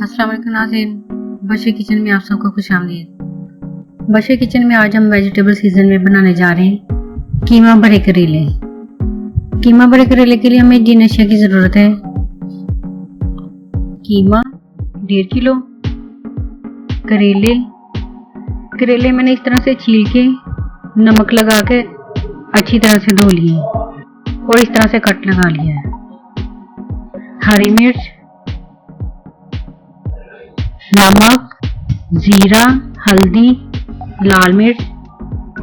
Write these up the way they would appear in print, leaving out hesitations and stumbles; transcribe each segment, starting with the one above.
अस्सलाम वालेकुम नाज़रीन, बशी किचन में आप सबको खुशामदीद। बशी किचन में आज हम वेजिटेबल सीजन में बनाने जा रहे हैं कीमा भरे करेले। कीमा भरे करेले के लिए हमें जिन अशिया की ज़रूरत है: कीमा 1.5 किलो, करेले मैंने इस तरह से छील के नमक लगा के अच्छी तरह से धो लिए और इस तरह से कट लगा लिया है। हरी मिर्च, नमक, जीरा, हल्दी, लाल मिर्च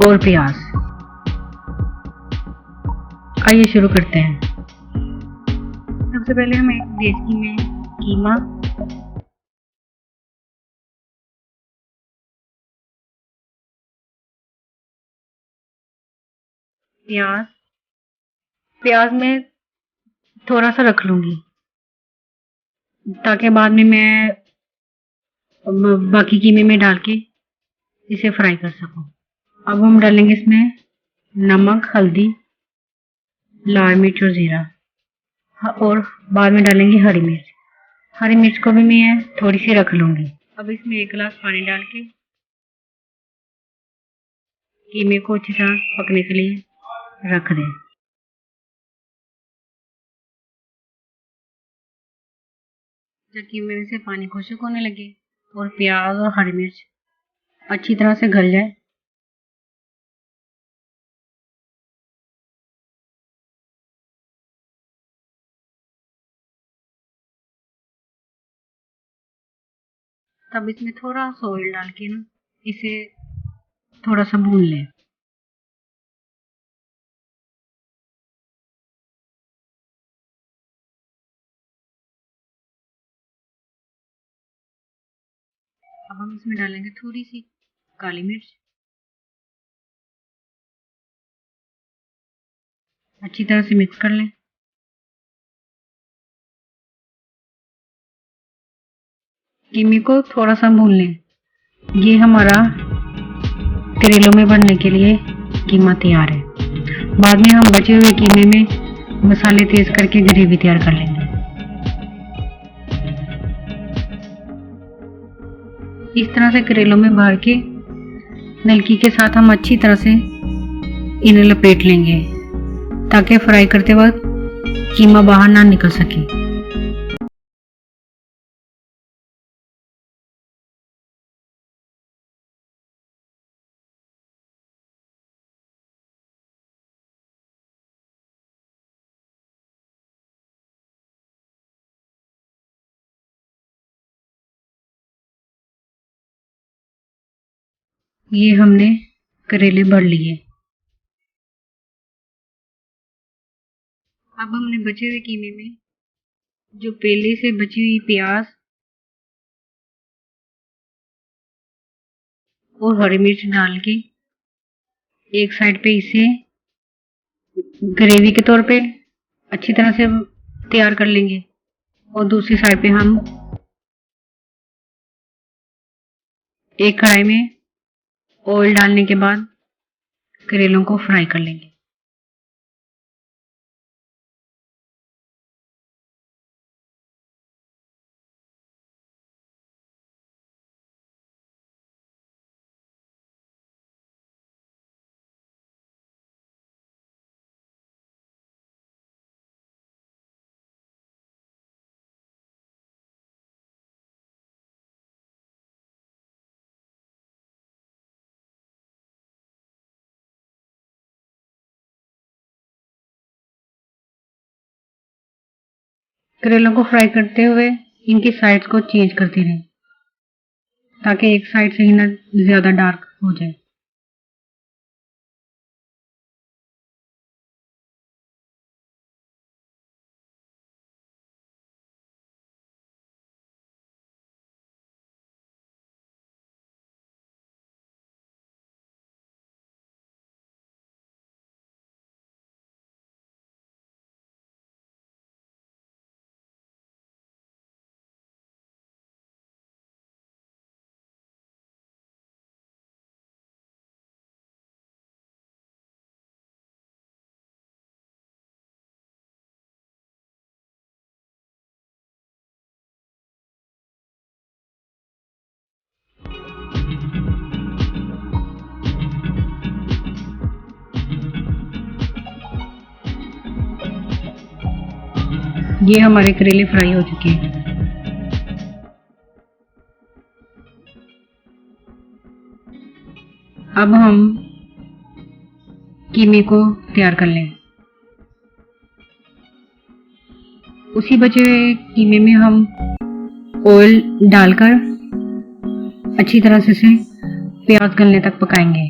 और प्याज। आइए शुरू करते हैं। सबसे पहले हम एक देसी में कीमा, प्याज में थोड़ा सा रख लूंगी ताकि बाद में मैं बाकी कीमे में डाल के इसे फ्राई कर सकूं। अब हम डालेंगे इसमें नमक, हल्दी, लाल मिर्च और जीरा, और बाद में डालेंगे हरी मिर्च। हरी मिर्च को भी मैं थोड़ी सी रख लूंगी। अब इसमें 1 गिलास पानी डाल के कीमे को अच्छी तरह पकने के लिए रख दें। जब कीमे में से पानी खुश्क होने लगे और प्याज और हरी मिर्च अच्छी तरह से गल जाए, तब इसमें थोड़ा सा ऑयल डाल के ना इसे थोड़ा सा भून लें। अब हम इसमें डालेंगे थोड़ी सी काली मिर्च, अच्छी तरह से मिक्स कर लें। कीमे को थोड़ा सा भून लें। ये हमारा करेलों में भरने के लिए कीमा तैयार है। बाद में हम बचे हुए कीमे में मसाले तेज करके ग्रेवी तैयार कर लेंगे। इस तरह से करेलों में भर के नलकी के साथ हम अच्छी तरह से इन्हें लपेट लेंगे ताकि फ्राई करते वक्त कीमा बाहर ना निकल सके। ये हमने करेले भर लिए। अब हमने बचे हुए कीमे में जो पहले से बची हुई प्याज और हरी मिर्च डाल के एक साइड पे इसे ग्रेवी के तौर पे अच्छी तरह से तैयार कर लेंगे और दूसरी साइड पे हम एक कढ़ाई में ऑयल डालने के बाद करेलों को फ्राई कर लेंगे। करेलों को फ्राई करते हुए इनकी साइड्स को चेंज करते रहें ताकि एक साइड से ही ना ज्यादा डार्क हो जाए। ये हमारे करेले फ्राई हो चुके हैं। अब हम कीमे को तैयार कर लें। उसी बचे हुए कीमे में हम ऑयल डालकर अच्छी तरह से इसे प्याज गलने तक पकाएंगे।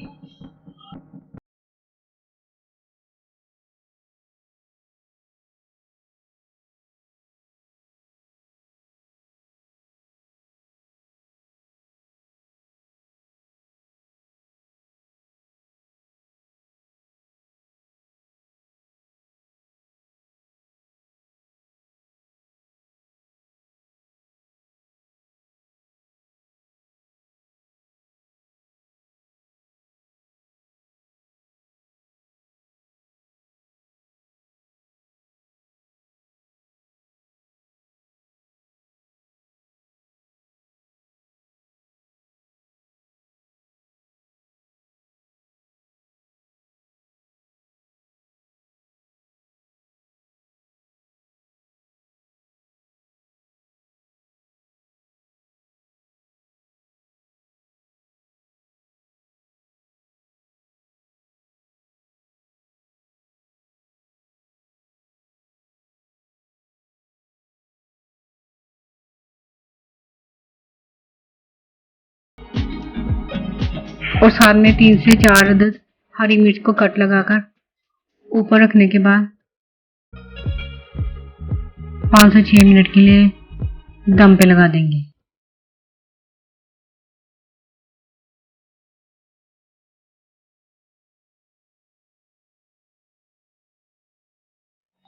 और साथ में 3 से 4 अदद हरी मिर्च को कट लगाकर ऊपर रखने के बाद 5 से 6 मिनट के लिए दम पे लगा देंगे।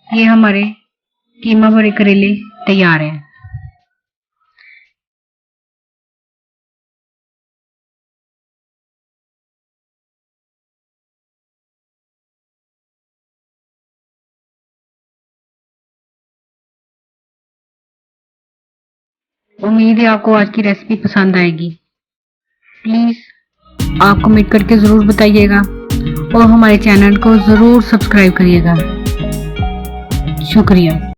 ये हमारे कीमा भरे करेले तैयार हैं। उम्मीद है आपको आज की रेसिपी पसंद आएगी। प्लीज़ आप कमेंट करके ज़रूर बताइएगा और हमारे चैनल को ज़रूर सब्सक्राइब करिएगा। शुक्रिया।